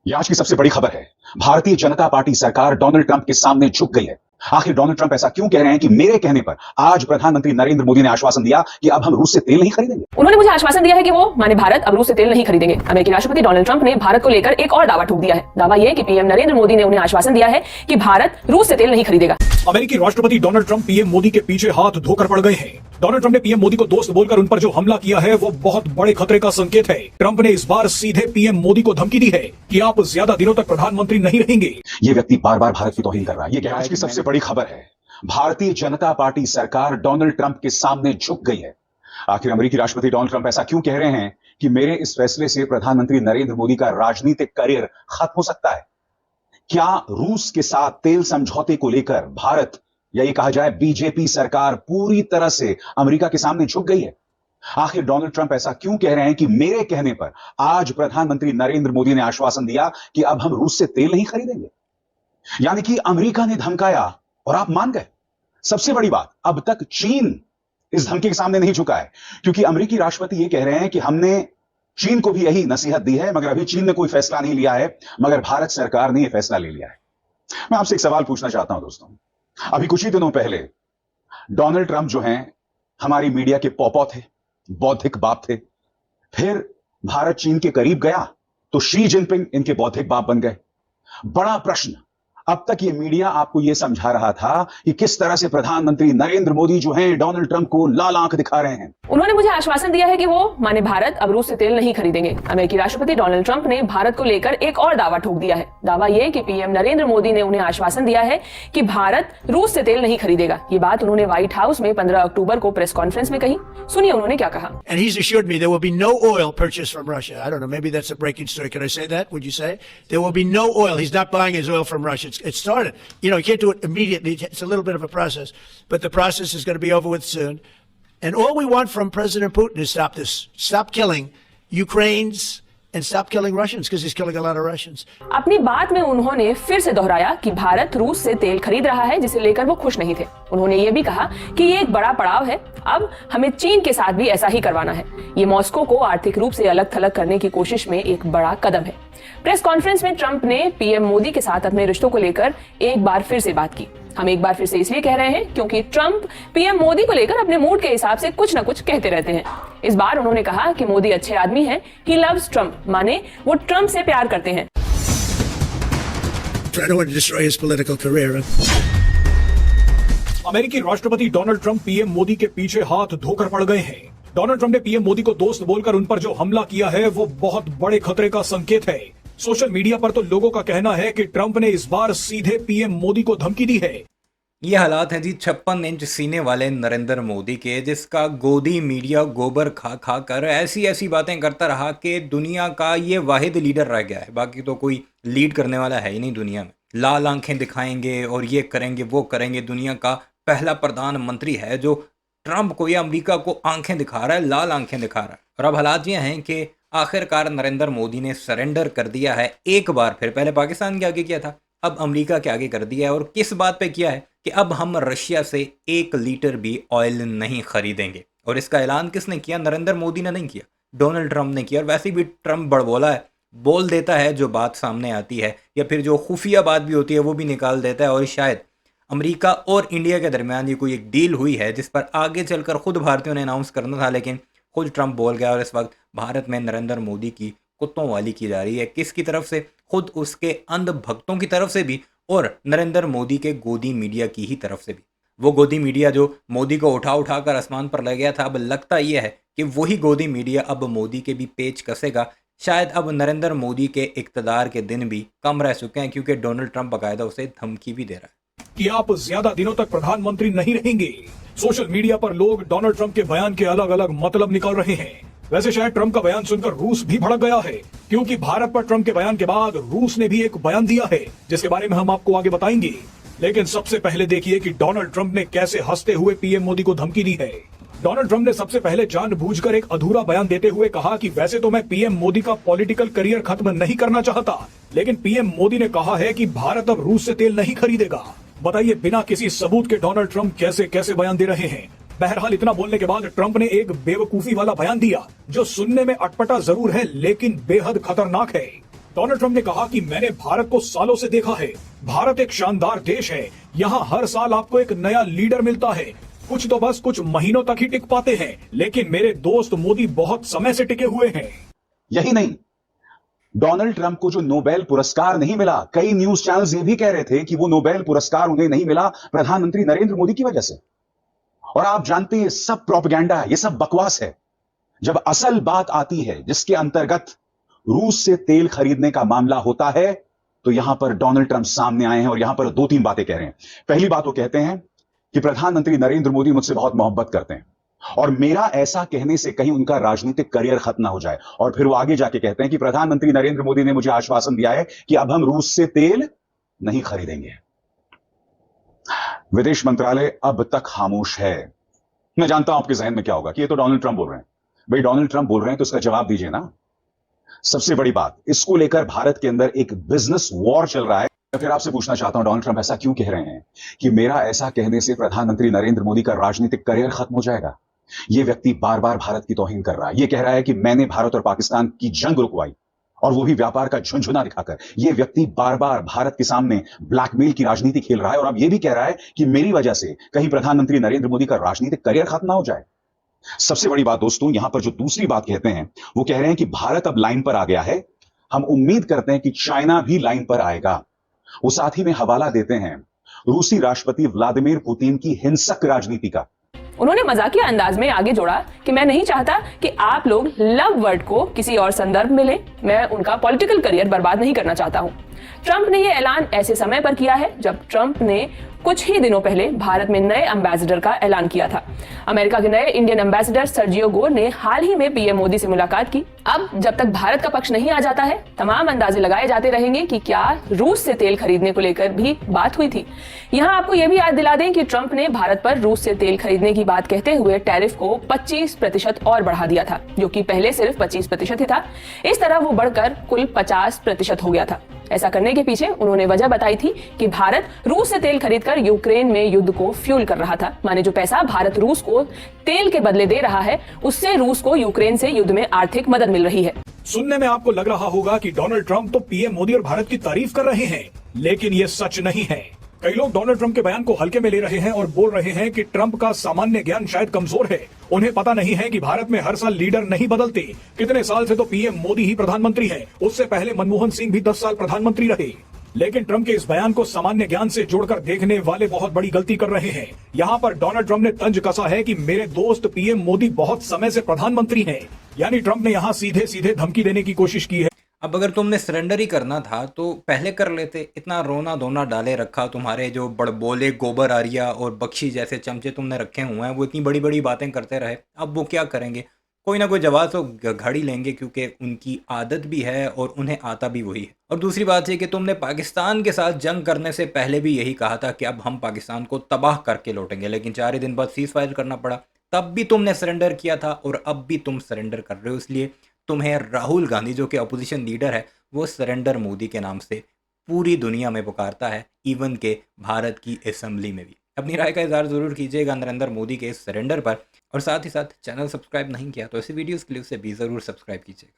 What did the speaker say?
ये आज की सबसे बड़ी खबर है। भारतीय जनता पार्टी सरकार डोनाल्ड ट्रंप के सामने झुक गई है। आखिर डोनाल्ड ट्रंप ऐसा क्यों कह रहे हैं कि मेरे कहने पर आज प्रधानमंत्री नरेंद्र मोदी ने आश्वासन दिया कि अब हम रूस से तेल नहीं खरीदेंगे। उन्होंने मुझे आश्वासन दिया है कि वो माने भारत अब रूस से तेल नहीं खरीदेंगे। अमेरिकी राष्ट्रपति डोनाल्ड ट्रंप ने भारत को लेकर एक और दावा ठोक दिया है। दावा यह कि पीएम नरेंद्र मोदी ने उन्हें आश्वासन दिया है कि भारत रूस से तेल नहीं खरीदेगा। अमेरिकी राष्ट्रपति डोनाल्ड ट्रंप पीएम मोदी के पीछे हाथ धोकर पड़ गए हैं। डोनाल्ड ट्रंप ने पीएम मोदी को दोस्त बोलकर उन पर जो हमला किया है वो बहुत बड़े खतरे का संकेत है। ट्रंप ने इस बार सीधे पीएम मोदी को धमकी दी है कि आप ज्यादा दिनों तक प्रधानमंत्री नहीं रहेंगे। ये व्यक्ति बार बार भारत की तौहीन कर रहा है। ये आज की सबसे बड़ी खबर है। भारतीय जनता पार्टी सरकार डोनाल्ड ट्रंप के सामने झुक गई है। आखिर अमेरिकी राष्ट्रपति डोनाल्ड ट्रंप ऐसा क्यों कह रहे हैं कि मेरे इस फैसले से प्रधानमंत्री नरेंद्र मोदी का राजनीतिक करियर खत्म हो सकता है? क्या रूस के साथ तेल समझौते को लेकर भारत या ये कहा जाए बीजेपी सरकार पूरी तरह से अमेरिका के सामने झुक गई है? आखिर डोनाल्ड ट्रंप ऐसा क्यों कह रहे हैं कि मेरे कहने पर आज प्रधानमंत्री नरेंद्र मोदी ने आश्वासन दिया कि अब हम रूस से तेल नहीं खरीदेंगे? यानी कि अमेरिका ने धमकाया और आप मान गए। सबसे बड़ी बात, अब तक चीन इस धमकी के सामने नहीं झुका है, क्योंकि अमेरिकी राष्ट्रपति ये कह रहे हैं कि हमने चीन को भी यही नसीहत दी है, मगर अभी चीन ने कोई फैसला नहीं लिया है, मगर भारत सरकार ने यह फैसला ले लिया है। मैं आपसे एक सवाल पूछना चाहता हूं दोस्तों। अभी कुछ ही दिनों पहले डोनाल्ड ट्रंप जो हैं हमारी मीडिया के पॉपौ थे, बौद्धिक बाप थे। फिर भारत चीन के करीब गया तो शी जिनपिंग इनके बौद्धिक बाप बन गए। बड़ा प्रश्न, अब तक ये मीडिया आपको यह समझा रहा था कि किस तरह से प्रधानमंत्री नरेंद्र मोदी जो हैं डोनाल्ड ट्रंप को लाल आंख दिखा रहे हैं। उन्होंने मुझे आश्वासन दिया है कि वो माने भारत अब रूस से तेल नहीं खरीदेंगे। अमेरिकी राष्ट्रपति डोनाल्ड ट्रंप ने भारत को लेकर एक और दावा ठोक दिया है। दावा यह कि पीएम नरेंद्र मोदी ने उन्हें आश्वासन दिया है कि भारत रूस से तेल नहीं खरीदेगा। ये बात उन्होंने व्हाइट हाउस में 15 अक्टूबर को प्रेस कॉन्फ्रेंस में कही। सुनिए उन्होंने क्या कहा। And he's assured me there will be no oil purchased from Russia. I don't know, maybe that's a breaking story. Can I say that? Would you say? There will be no oil. He's not buying his oil from Russia. It started. You know, you can't do it immediately. It's a little bit of a process, but the process is going to be over with soon. And all we want from President Putin is stop this. Stop killing Ukrainians and stop killing Russians because he's killing a lot of Russians. अपनी बात में उन्होंने फिर से दोहराया कि भारत रूस से तेल खरीद रहा है, जिसे लेकर वो खुश नहीं थे। उन्होंने ये भी कहा कि ये एक बड़ा पड़ाव है, अब हमें चीन के साथ भी ऐसा ही करवाना है। ये मॉस्को को आर्थिक रूप से अलग थलग करने की कोशिश में एक बड़ा कदम है। प्रेस कॉन्फ्रेंस में ट्रंप ने पीएम मोदी के साथ अपने रिश्तों को लेकर एक बार फिर से बात की। हम एक बार फिर से इसलिए कह रहे हैं क्योंकि ट्रंप पीएम मोदी को लेकर अपने मूड के हिसाब से कुछ न कुछ कहते रहते हैं। इस बार उन्होंने कहा कि मोदी अच्छे आदमी हैं, ही लव्स ट्रंप, माने वो ट्रंप से प्यार करते हैं। अमेरिकी राष्ट्रपति डोनाल्ड ट्रंप पीएम मोदी के पीछे हाथ धोकर पड़ गए हैं। डोनाल्ड ट्रंप ने पीएम मोदी को दोस्त बोलकर उन पर जो हमला किया है वो बहुत बड़े खतरे का संकेत है। सोशल मीडिया पर तो लोगों का कहना है कि ट्रंप ने इस बार सीधे पीएम मोदी को धमकी दी है। ये हालात हैं जी 56 इंच सीने वाले नरेंद्र मोदी के, जिसका गोदी मीडिया गोबर खा खा कर ऐसी ऐसी बातें करता रहा कि दुनिया का ये वाहिद लीडर रह गया है। बाकी तो कोई लीड करने वाला है ही नहीं दुनिया में। लाल आंखें दिखाएंगे और ये करेंगे वो करेंगे। दुनिया का पहला प्रधानमंत्री है जो ट्रंप को या अमेरिका को आंखें दिखा रहा है, लाल आंखें दिखा रहा है। और अब हालात ये हैं कि आखिरकार नरेंद्र मोदी ने सरेंडर कर दिया है एक बार फिर। पहले पाकिस्तान के आगे किया था, अब अमेरिका के आगे कर दिया है। और किस बात पे किया है कि अब हम रशिया से 1 लीटर भी ऑयल नहीं खरीदेंगे। और इसका ऐलान किसने किया? नरेंद्र मोदी ने नहीं किया, डोनाल्ड ट्रंप ने किया। और वैसे भी ट्रंप बड़बोला है, बोल देता है जो बात सामने आती है, या फिर जो खुफिया बात भी होती है वो भी निकाल देता है। और शायद अमेरिका और इंडिया के दरमियान ये कोई एक डील हुई है जिस पर आगे चलकर खुद भारतीयों ने अनाउंस करना था, लेकिन खुद ट्रंप बोल गया। और इस वक्त भारत में नरेंद्र मोदी की कुत्तों वाली की जा रही है। किसकी तरफ से? खुद उसके अंध भक्तों की तरफ से भी और नरेंद्र मोदी के गोदी मीडिया की ही तरफ से भी। वो गोदी मीडिया जो मोदी को उठा उठा कर आसमान पर ले गया था, अब लगता यह है कि वही गोदी मीडिया अब मोदी के भी पेच कसेगा। शायद अब नरेंद्र मोदी के इक़्तिदार के दिन भी कम रह चुके हैं, क्योंकि डोनाल्ड ट्रंप बाकायदा उसे धमकी भी दे रहा है कि आप ज्यादा दिनों तक प्रधानमंत्री नहीं रहेंगे। सोशल मीडिया पर लोग डोनाल्ड ट्रंप के बयान के अलग अलग मतलब निकाल रहे हैं। वैसे शायद ट्रंप का बयान सुनकर रूस भी भड़क गया है, क्योंकि भारत पर ट्रंप के बयान के बाद रूस ने भी एक बयान दिया है, जिसके बारे में हम आपको आगे बताएंगे। लेकिन सबसे पहले देखिए कि डोनाल्ड ट्रंप ने कैसे हंसते हुए पीएम मोदी को धमकी दी है। डोनाल्ड ट्रंप ने सबसे पहले जानबूझकर एक अधूरा बयान देते हुए कहा कि वैसे तो मैं पीएम मोदी का पॉलिटिकल करियर खत्म नहीं करना चाहता, लेकिन पीएम मोदी ने कहा है कि भारत अब रूस से तेल नहीं खरीदेगा। बताइए बिना किसी सबूत के डोनाल्ड ट्रंप कैसे कैसे बयान दे रहे हैं। बहरहाल इतना बोलने के बाद ट्रंप ने एक बेवकूफी वाला बयान दिया जो सुनने में अटपटा जरूर है लेकिन बेहद खतरनाक है। डोनाल्ड ट्रंप ने कहा कि मैंने भारत को सालों से देखा है। भारत एक शानदार देश है। यहाँ हर साल आपको एक नया लीडर मिलता है। कुछ तो बस कुछ महीनों तक ही टिक पाते हैं, लेकिन मेरे दोस्त मोदी बहुत समय से टिके हुए हैं। यही नहीं, डोनाल्ड ट्रंप को जो नोबेल पुरस्कार नहीं मिला, कई न्यूज चैनल्स ये भी कह रहे थे कि वो नोबेल पुरस्कार उन्हें नहीं मिला प्रधानमंत्री नरेंद्र मोदी की वजह से। और आप जानते हैं, ये सब प्रोपेगेंडा है, ये सब बकवास है। जब असल बात आती है जिसके अंतर्गत रूस से तेल खरीदने का मामला होता है, तो यहां पर डोनाल्ड ट्रंप सामने आए हैं और यहां पर 2-3 बातें कह रहे हैं। पहली बात वो कहते हैं कि प्रधानमंत्री नरेंद्र मोदी मुझसे बहुत मोहब्बत करते हैं और मेरा ऐसा कहने से कहीं उनका राजनीतिक करियर खत्म ना हो जाए। और फिर वो आगे जाके कहते हैं कि प्रधानमंत्री नरेंद्र मोदी ने मुझे आश्वासन दिया है कि अब हम रूस से तेल नहीं खरीदेंगे। विदेश मंत्रालय अब तक खामोश है। मैं जानता हूं आपके जहन में क्या होगा कि ये तो डोनाल्ड ट्रंप बोल रहे हैं। भाई, डोनाल्ड ट्रंप बोल रहे हैं तो इसका जवाब दीजिए ना। सबसे बड़ी बात, इसको लेकर भारत के अंदर एक बिजनेस वॉर चल रहा है। मैं फिर आपसे पूछना चाहता हूं, डोनाल्ड ट्रंप ऐसा क्यों कह रहे हैं कि मेरा ऐसा कहने से प्रधानमंत्री नरेंद्र मोदी का राजनीतिक करियर खत्म हो जाएगा? यह व्यक्ति बार बार भारत की तौहीन कर रहा है। यह कह रहा है कि मैंने भारत और पाकिस्तान की जंग रुकवाई, और वो भी व्यापार का झुंझुना दिखाकर। यह व्यक्ति बार बार भारत के सामने ब्लैकमेल की राजनीति खेल रहा है और अब यह भी कह रहा है कि मेरी वजह से कहीं प्रधानमंत्री नरेंद्र मोदी का राजनीतिक करियर खत्म ना हो जाए। सबसे बड़ी बात दोस्तों, यहां पर जो दूसरी बात कहते हैं, वो कह रहे हैं कि भारत अब लाइन पर आ गया है। हम उम्मीद करते हैं कि चाइना भी लाइन पर आएगा। वो साथ ही में हवाला देते हैं रूसी राष्ट्रपति व्लादिमीर पुतिन की हिंसक राजनीति का। उन्होंने मजाकिया अंदाज में आगे जोड़ा कि मैं नहीं चाहता कि आप लोग लव वर्ड को किसी और संदर्भ में लें। मैं उनका पॉलिटिकल करियर बर्बाद नहीं करना चाहता हूं। ट्रंप ने यह ऐलान ऐसे समय पर किया है जब ट्रंप ने कुछ ही दिनों पहले भारत में नए एम्बेसडर का ऐलान किया था। अमेरिका के नए इंडियन एम्बेसडर सर्जियो गोर ने हाल ही में पीएम मोदी से मुलाकात की। अब जब तक भारत का पक्ष नहीं आ जाता है, तमाम अंदाजे लगाए जाते रहेंगे कि क्या रूस से तेल खरीदने को लेकर भी बात हुई थी। यहाँ आपको यह भी याद दिला दें कि ट्रंप ने भारत पर रूस से तेल खरीदने की बात कहते हुए टैरिफ को 25% और बढ़ा दिया था, जो कि पहले सिर्फ 25% ही था। इस तरह वो बढ़कर कुल 50% हो गया था। ऐसा करने के पीछे उन्होंने वजह बताई थी कि भारत रूस से तेल खरीदकर यूक्रेन में युद्ध को फ्यूल कर रहा था। माने जो पैसा भारत रूस को तेल के बदले दे रहा है, उससे रूस को यूक्रेन से युद्ध में आर्थिक मदद मिल रही है। सुनने में आपको लग रहा होगा कि डोनाल्ड ट्रंप तो पीएम मोदी और भारत की तारीफ कर रहे हैं, लेकिन ये सच नहीं है। कई लोग डोनाल्ड ट्रंप के बयान को हल्के में ले रहे हैं और बोल रहे हैं कि ट्रंप का सामान्य ज्ञान शायद कमजोर है। उन्हें पता नहीं है कि भारत में हर साल लीडर नहीं बदलते। कितने साल से तो पीएम मोदी ही प्रधानमंत्री हैं। उससे पहले मनमोहन सिंह भी 10 साल प्रधानमंत्री रहे। लेकिन ट्रंप के इस बयान को सामान्य ज्ञान से जोड़कर देखने वाले बहुत बड़ी गलती कर रहे हैं। यहाँ पर डोनाल्ड ट्रंप ने तंज कसा है कि मेरे दोस्त पीएम मोदी बहुत समय से प्रधानमंत्री हैं। यानी ट्रंप ने यहाँ सीधे सीधे धमकी देने की कोशिश की है। अब अगर तुमने सरेंडर ही करना था तो पहले कर लेते। इतना रोना धोना डाले रखा, तुम्हारे जो बड़बोले गोबर आर्या और बख्शी जैसे चमचे तुमने रखे हुए हैं, वो इतनी बड़ी बड़ी बातें करते रहे। अब वो क्या करेंगे? कोई ना कोई जवाब तो घड़ी लेंगे, क्योंकि उनकी आदत भी है और उन्हें आता भी वही है। और दूसरी बात है कि तुमने पाकिस्तान के साथ जंग करने से पहले भी यही कहा था कि अब हम पाकिस्तान को तबाह करके लौटेंगे, लेकिन 4 ही दिन बाद सीज फायर करना पड़ा। तब भी तुमने सरेंडर किया था और अब भी तुम सरेंडर कर रहे हो। इसलिए तुम्हें राहुल गांधी, जो कि अपोजिशन लीडर है, वो सरेंडर मोदी के नाम से पूरी दुनिया में पुकारता है, इवन के भारत की असेंबली में भी। अपनी राय का इज़हार ज़रूर कीजिएगा नरेंद्र मोदी के इस सरेंडर पर, और साथ ही साथ चैनल सब्सक्राइब नहीं किया तो ऐसी वीडियोस के लिए उसे भी ज़रूर सब्सक्राइब कीजिएगा।